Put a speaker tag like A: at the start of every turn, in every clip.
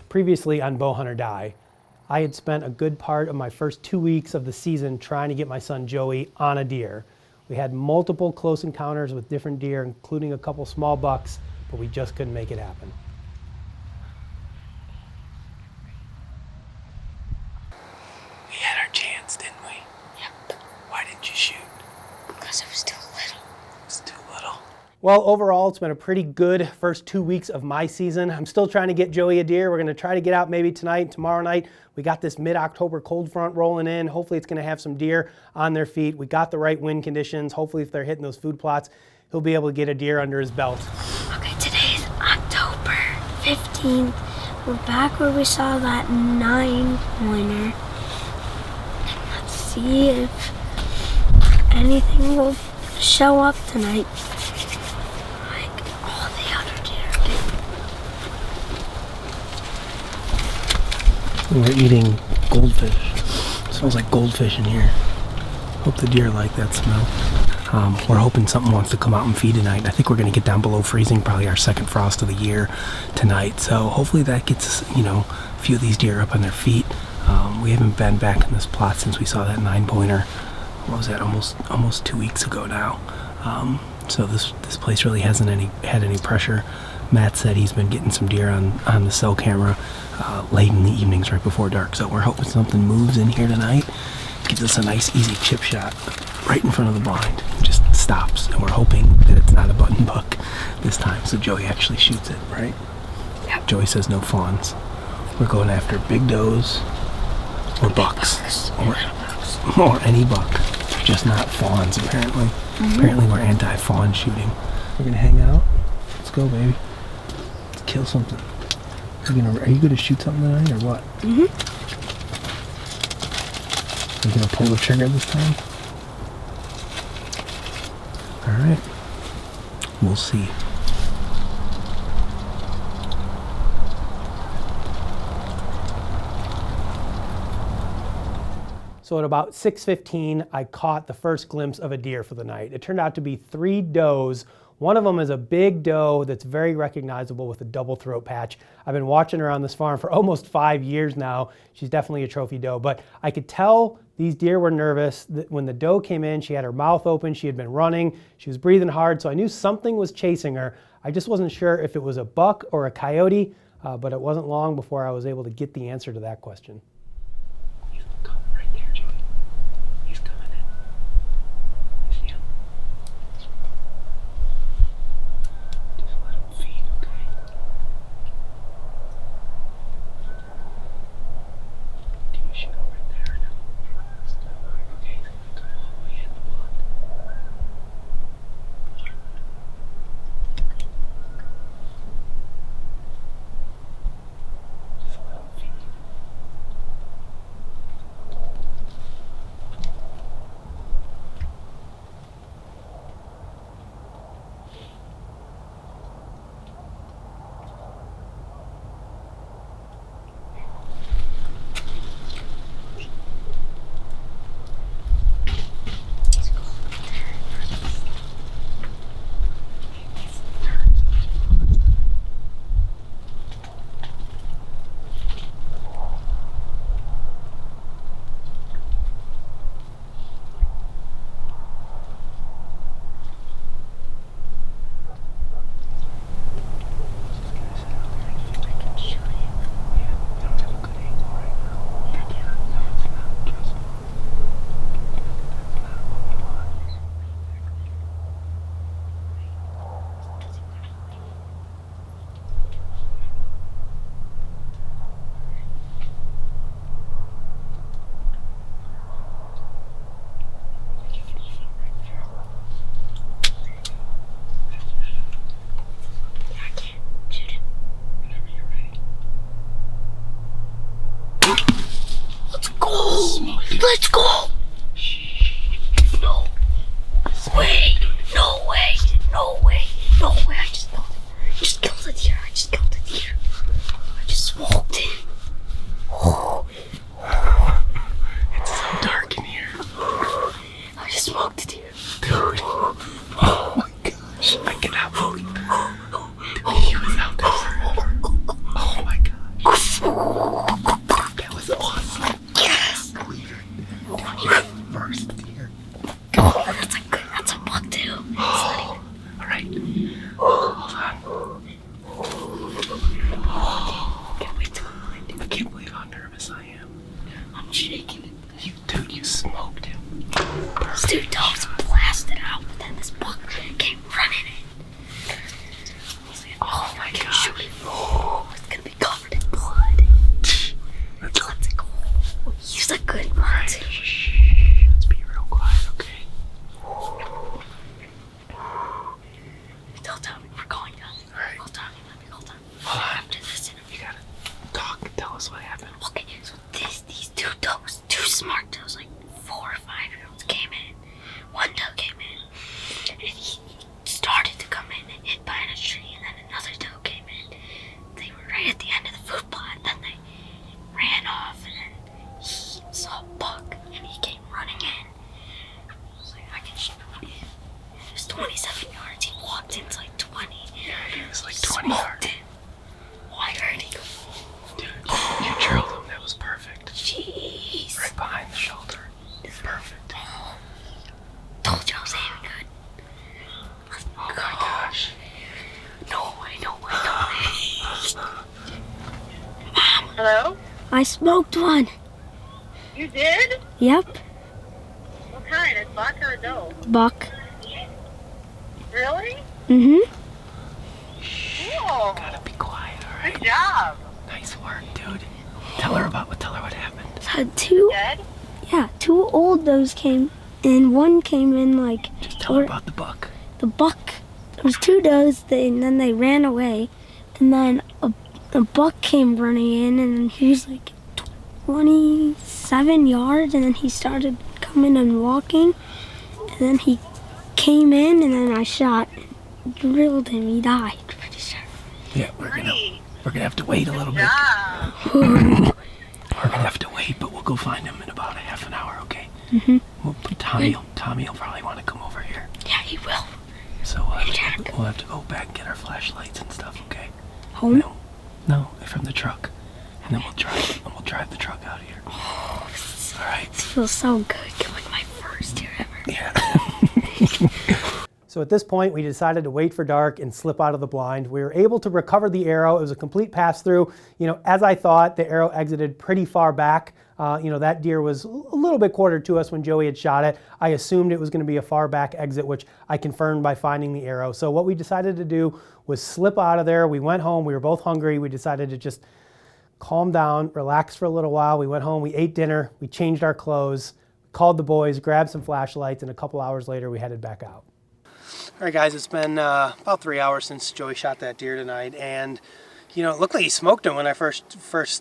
A: Previously on Bowhunt or Die, I had spent a good part of my first 2 weeks of the season trying to get my son Joey on a deer. We had multiple close encounters with different deer, including a couple small bucks, but we just couldn't make it happen.
B: We had our chance, didn't we?
C: Yep.
B: Why didn't you shoot?
C: Because it was too little.
B: It was too little.
A: Well, overall, it's been a pretty good first 2 weeks of my season. I'm still trying to get Joey a deer. We're gonna try to get out maybe tonight, tomorrow night. We got this mid-October cold front rolling in. Hopefully it's gonna have some deer on their feet. We got the right wind conditions. Hopefully if they're hitting those food plots, he'll be able to get a deer under his belt.
C: Okay, today's October 15th. We're back where we saw that 9-pointer. Let's see if anything will show up tonight. Like all the other deer did.
A: We're eating goldfish. It smells like goldfish in here. Hope the deer like that smell. We're hoping something wants to come out and feed tonight. I think we're going to get down below freezing, probably our second frost of the year tonight. So hopefully that gets, a few of these deer up on their feet. We haven't been back in this plot since we saw that 9-pointer. What was that? Almost 2 weeks ago now. So this place really hasn't had any pressure. Matt said he's been getting some deer on the cell camera late in the evenings, right before dark. So we're hoping something moves in here tonight, gives us a nice easy chip shot right in front of the blind. Just stops, and we're hoping that it's not a button buck this time. So Joey actually shoots it, right?
C: Yep.
A: Joey says no fawns. We're going after big does or bucks or any buck, just not fawns apparently. Apparently we're anti-fawn shooting. We're gonna hang out. Let's go, baby. Let's kill something. Are you gonna shoot something tonight or what? You gonna pull the trigger this time? All right. We'll see. So at about 6:15, I caught the first glimpse of a deer for the night. It turned out to be 3 does. One of them is a big doe that's very recognizable with a double throat patch. I've been watching her on this farm for almost 5 years now. She's definitely a trophy doe, but I could tell these deer were nervous. When the doe came in, she had her mouth open, she had been running, she was breathing hard, so I knew something was chasing her. I just wasn't sure if it was a buck or a coyote, but it wasn't long before I was able to get the answer to that question.
C: Tommy, we're going down.
B: All right.
C: Hold on, hold on.
B: Hold on.
C: After this interview.
B: You gotta talk and tell us what happened.
C: Okay, so these two dogs, two smart dogs, like 4 or 5-year-olds came in. One dog came in, and he started to come in and hit behind a tree, and then another dog came in. They were right at the end of the food plot, and then they ran off, and then he saw a buck, and he came running in. I was like, I can shoot him. It was 27 yards. He walked into like 20.
B: Yeah, he was like 20 yards.
C: Him. Oh, I heard him.
B: Dude, you drilled him. That was perfect.
C: Jeez.
B: Right behind the shoulder. Perfect.
C: Told you I was aiming good.
B: Oh my gosh.
C: No, I know.
D: Hello?
C: I smoked one.
D: You did?
C: Yep.
D: What kind? A buck or a doe?
C: Buck.
D: Really?
C: Mm-hmm.
D: Cool.
B: Gotta be quiet, all right?
D: Good job.
B: Nice work, dude. Tell her what happened.
C: Had two old does came, and one came in like
B: Just tell her about the buck.
C: the buck. There was two does, and then they ran away, and then a buck came running in, and he was like 27 yards, and then he started coming and walking, and then he came in, and then I shot, and drilled him. He died. Pretty sure.
B: Yeah, we're gonna have to wait a little bit.
D: Job.
B: We're gonna have to wait, but we'll go find him in about a half an hour, okay?
C: Mhm.
B: We'll put Tommy will probably want to come over here.
C: Yeah, he will.
B: So we'll have to go back and get our flashlights and stuff, okay?
C: Home.
B: No, from the truck. And then we'll drive the truck out of here.
C: Oh,
B: All right.
C: this feels so good. Like my first year ever.
B: Yeah.
A: So at this point, we decided to wait for dark and slip out of the blind. We were able to recover the arrow. It was a complete pass-through. As I thought, the arrow exited pretty far back. That deer was a little bit quartered to us when Joey had shot it. I assumed it was going to be a far back exit, which I confirmed by finding the arrow. So what we decided to do was slip out of there. We went home. We were both hungry. We decided to just calm down, relax for a little while. We went home. We ate dinner. We changed our clothes, called the boys, grabbed some flashlights, and a couple hours later, we headed back out. All right, guys, it's been about 3 hours since Joey shot that deer tonight, and it looked like he smoked him when I first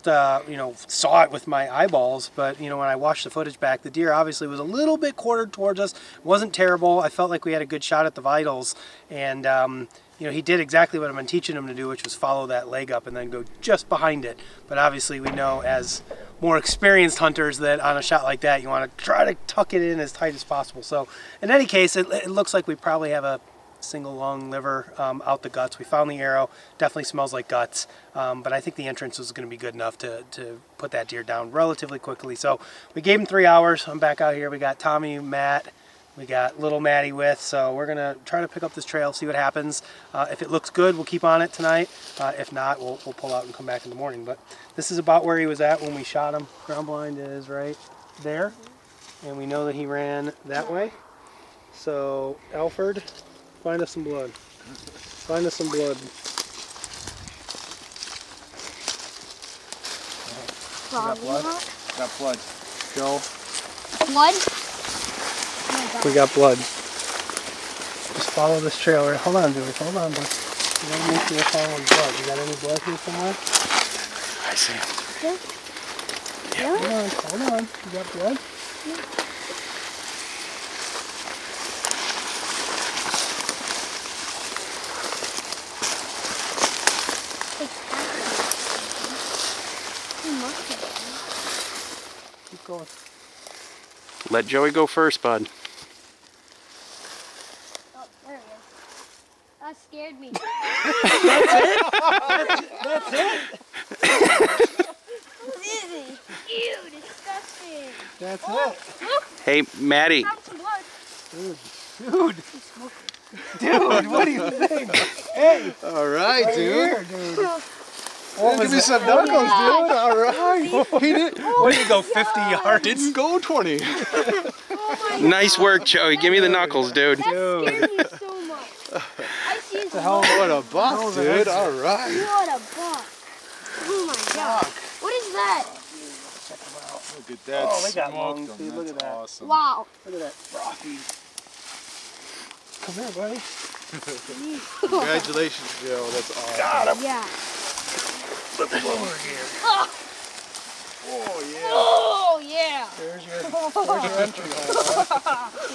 A: saw it with my eyeballs. But when I watched the footage back, the deer obviously was a little bit quartered towards us. It wasn't terrible. I felt like we had a good shot at the vitals, and he did exactly what I've been teaching him to do, which was follow that leg up and then go just behind it. But obviously, we know as more experienced hunters that on a shot like that, you want to try to tuck it in as tight as possible. So in any case, it looks like we probably have a single long liver out the guts. We found the arrow. Definitely smells like guts, but I think the entrance was going to be good enough to put that deer down relatively quickly. So we gave him 3 hours. I'm back out here. We got Tommy, Matt, we got little Maddie with, so we're going to try to pick up this trail, see what happens. If it looks good, we'll keep on it tonight. If not, we'll pull out and come back in the morning. But this is about where he was at when we shot him. Ground blind is right there, and we know that he ran that way. So, Alfred, find us some blood. Find us some blood.
C: Got blood?
E: Got blood.
A: Joe,
C: Blood?
A: we got blood. Just follow this trail. Hold on, Joey. Hold on, bud. You gotta make sure you're following blood. You got any blood here somewhere?
B: I see him.
A: Hold on. You got blood? Keep going.
E: Let Joey go first, bud.
C: Oh, there he is. That scared me.
A: That's it?
C: Easy. Ew, disgusting.
A: That's it.
E: Hey, Maddie.
C: Found some blood.
A: Dude, what do you think? Hey,
E: All right,
A: right here, dude.
E: Give me some knuckles, dude. All right. He did.
A: What do you go, 50 yards?
E: Go 20.
C: Nice
E: work, Joey. Give me the knuckles, dude.
C: That scared me so much. I seen some blood.
E: What a buck, dude. All right.
C: What a buck. Oh my god. What is that?
E: Look at that.
A: Oh, they got
E: smoke
A: lungs,
E: them.
A: dude. Look
E: That's
A: at that.
E: awesome.
C: Wow.
A: Look at that frothy. Come here, buddy.
E: Congratulations, Joe. That's awesome.
C: Yeah.
E: Flip him over here. Oh, yeah.
C: Oh, yeah.
A: There's your entry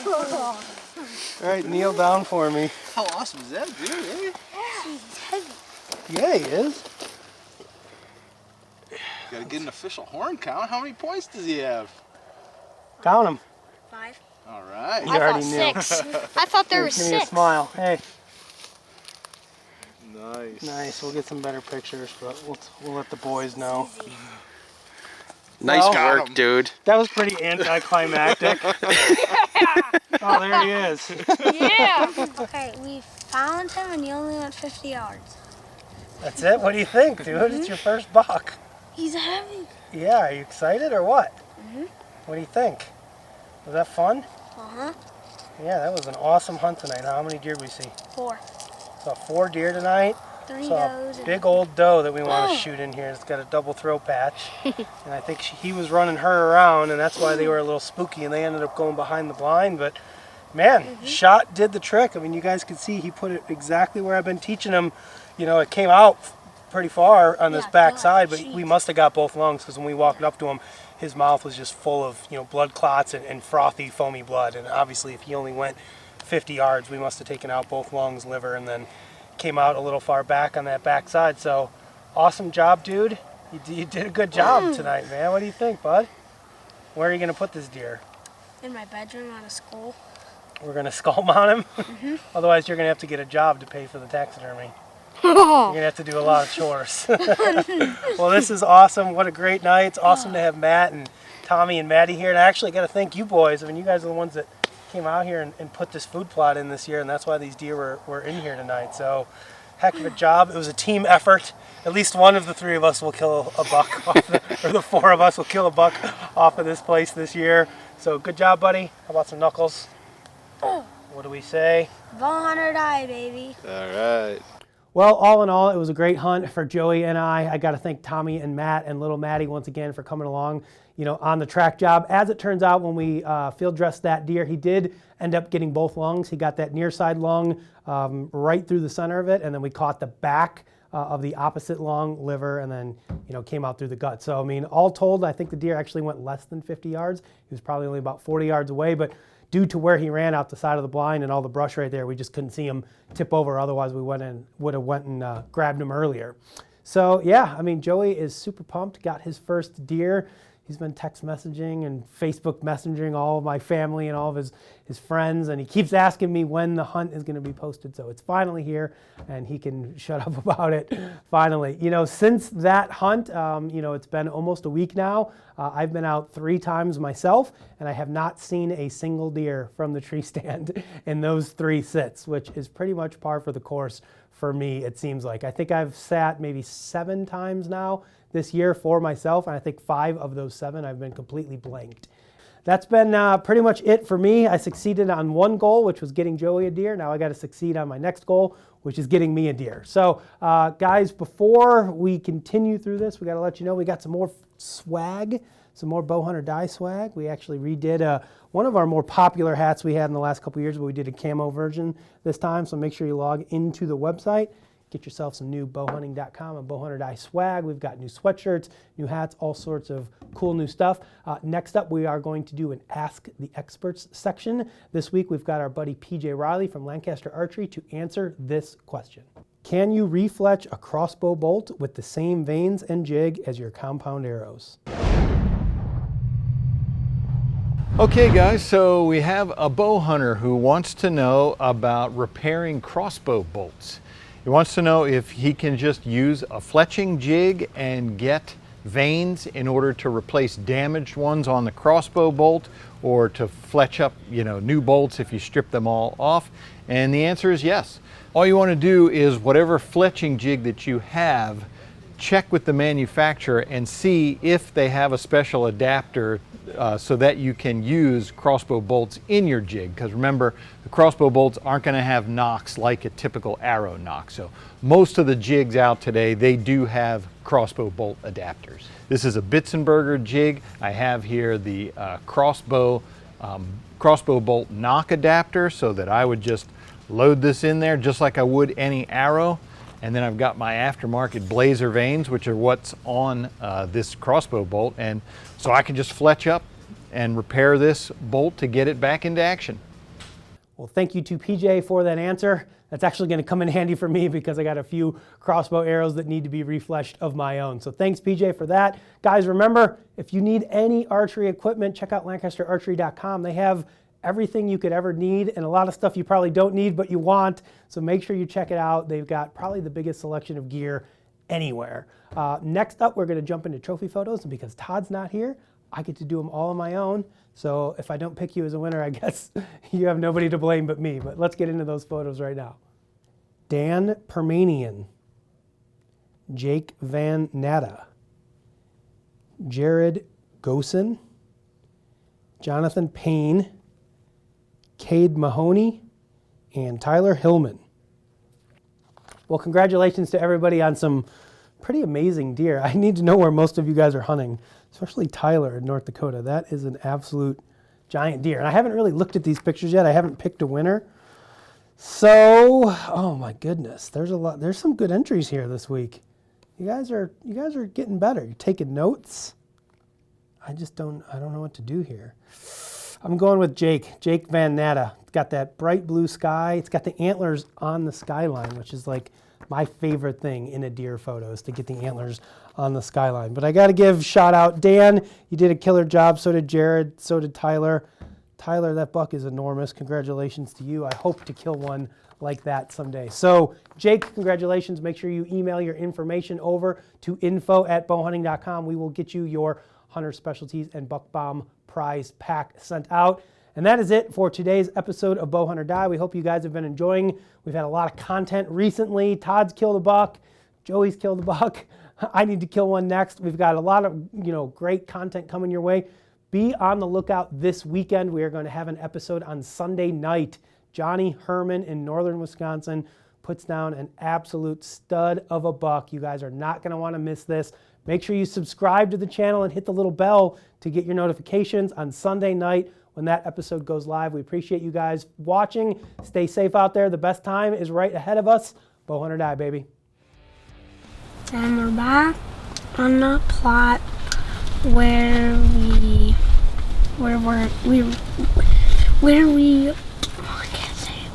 A: hole. All right, kneel down for me.
E: How awesome is that, dude? Eh?
C: He's heavy.
A: Yeah, he is.
E: Gotta get an official horn count. How many points does he have?
A: Count him.
C: 5.
E: All right.
A: You
C: I
A: already
C: thought
A: knew.
C: 6. I thought there was
A: Give me a
C: 6.
A: smile. Hey,
E: Nice.
A: nice. We'll get some better pictures, but we'll let the boys know.
F: Nice
A: Well,
F: work, dude.
A: That was pretty anticlimactic. Oh, there he is.
C: Yeah. Okay, we found him and he only went 50 yards.
A: That's it? What do you think, dude? It's your first buck.
C: He's heavy.
A: Yeah, are you excited or what? What do you think? Was that fun?
C: Uh-huh.
A: Yeah, that was an awesome hunt tonight. How many deer did we see?
C: 4.
A: Saw 4 deer tonight.
C: 3
A: Saw
C: does.
A: a big old doe that we want to shoot in here. It's got a double throat patch. And I think he was running her around, and that's why they were a little spooky, and they ended up going behind the blind. But, man, shot did the trick. I mean, you guys could see he put it exactly where I've been teaching him. You know, it came out pretty far on this
C: Yeah,
A: back
C: good.
A: side, but
C: Jeez.
A: we must have got both lungs because when we walked up to him, his mouth was just full of, you know, blood clots and frothy, foamy blood. And obviously, if he only went 50 yards, we must have taken out both lungs, liver, and then came out a little far back on that back side. So, awesome job, dude. You did a good job tonight, man. What do you think, bud? Where are you going to put this deer?
C: In my bedroom on a skull.
A: We're going to skull mount him? Otherwise, you're going to have to get a job to pay for the taxidermy. You're going to have to do a lot of chores. Well, this is awesome. What a great night. It's awesome to have Matt and Tommy and Maddie here. And I actually got to thank you boys. I mean, you guys are the ones that came out here and put this food plot in this year, and that's why these deer were in here tonight. So, heck of a job. It was a team effort. At least one of the 3 of us will kill a buck, or the 4 of us will kill a buck off of this place this year. So, good job, buddy. How about some knuckles? What do we say?
C: Bowhunt or die, baby.
E: All right.
A: Well, all in all, it was a great hunt for Joey and I. I got to thank Tommy and Matt and little Maddie once again for coming along, you know, on the track job. As it turns out, when we field dressed that deer, he did end up getting both lungs. He got that near side lung right through the center of it, and then we caught the back of the opposite lung, liver, and then, you know, came out through the gut. So, I mean, all told, I think the deer actually went less than 50 yards. He was probably only about 40 yards away, but due to where he ran out the side of the blind and all the brush right there, we just couldn't see him tip over. Otherwise, we would have went and grabbed him earlier. So yeah, I mean, Joey is super pumped. Got his first deer. He's been text messaging and Facebook messaging all of my family and all of his friends, and he keeps asking me when the hunt is going to be posted. So it's finally here, and he can shut up about it finally. You know, since that hunt, you know, it's been almost a week now. I've been out 3 times myself, and I have not seen a single deer from the tree stand in those 3 sits, which is pretty much par for the course for me, it seems like. I think I've sat maybe 7 times now this year for myself, and I think 5 of those 7 I've been completely blanked. That's been pretty much it for me. I succeeded on one goal, which was getting Joey a deer. Now I got to succeed on my next goal, which is getting me a deer. So guys, before we continue through this, we got to let you know we got some more swag, some more Bowhunt or Die swag. We actually redid one of our more popular hats we had in the last couple years, but we did a camo version this time. So make sure you log into the website. Get yourself some new bowhunting.com and Bowhunt or Die swag. We've got new sweatshirts, new hats, all sorts of cool new stuff. Next up, we are going to do an Ask the Experts section. This week, we've got our buddy PJ Riley from Lancaster Archery to answer this question. Can you refletch a crossbow bolt with the same vanes and jig as your compound arrows?
G: Okay guys, so we have a bow hunter who wants to know about repairing crossbow bolts. He wants to know if he can just use a fletching jig and get vanes in order to replace damaged ones on the crossbow bolt, or to fletch up, you know, new bolts if you strip them all off. And the answer is yes. All you want to do is whatever fletching jig that you have, check with the manufacturer and see if they have a special adapter so that you can use crossbow bolts in your jig. Because remember, the crossbow bolts aren't going to have nocks like a typical arrow nock. So most of the jigs out today, they do have crossbow bolt adapters. This is a Bitzenberger jig. I have here the crossbow bolt knock adapter, so that I would just load this in there just like I would any arrow. And then I've got my aftermarket blazer vanes, which are what's on this crossbow bolt. And so I can just fletch up and repair this bolt to get it back into action.
A: Well, thank you to PJ for that answer. That's actually going to come in handy for me because I got a few crossbow arrows that need to be refleshed of my own. So thanks, PJ, for that. Guys, remember, if you need any archery equipment, check out LancasterArchery.com. They have everything you could ever need and a lot of stuff you probably don't need but you want. So make sure you check it out. They've got probably the biggest selection of gear anywhere. Next up, we're going to jump into trophy photos, and because Todd's not here, I get to do them all on my own. So if I don't pick you as a winner, I guess you have nobody to blame but me. But let's get into those photos right now. Dan Permanian, Jake Van Natta, Jared Gosen, Jonathan Payne, Cade Mahoney, and Tyler Hillman. Well, congratulations to everybody on some pretty amazing deer. I need to know where most of you guys are hunting, especially Tyler in North Dakota. That is an absolute giant deer. And I haven't really looked at these pictures yet. I haven't picked a winner. So, oh my goodness, there's some good entries here this week. You guys are getting better. You're taking notes. I don't know what to do here. I'm going with Jake Van Natta. It's got that bright blue sky. It's got the antlers on the skyline, which is like my favorite thing in a deer photo is to get the antlers on the skyline. But I got to give shout out, Dan, you did a killer job. So did Jared, so did Tyler. Tyler, that buck is enormous. Congratulations to you. I hope to kill one like that someday. So Jake, congratulations. Make sure you email your information over to info@bowhunting.com. We will get you your Hunter Specialties and Buck Bomb prize pack sent out. And that is it for today's episode of Bow Hunt or Die. We hope you guys have been enjoying. We've had a lot of content recently. Todd's killed a buck. Joey's killed a buck. I need to kill one next. We've got a lot of great content coming your way. Be on the lookout this weekend. We are going to have an episode on Sunday night. Johnny Herman in northern Wisconsin puts down an absolute stud of a buck. You guys are not going to want to miss this. Make sure you subscribe to the channel and hit the little bell to get your notifications on Sunday night when that episode goes live. We appreciate you guys watching. Stay safe out there. The best time is right ahead of us. Bow Hunt or Die, baby.
C: And we're back on the plot where we I can't say it,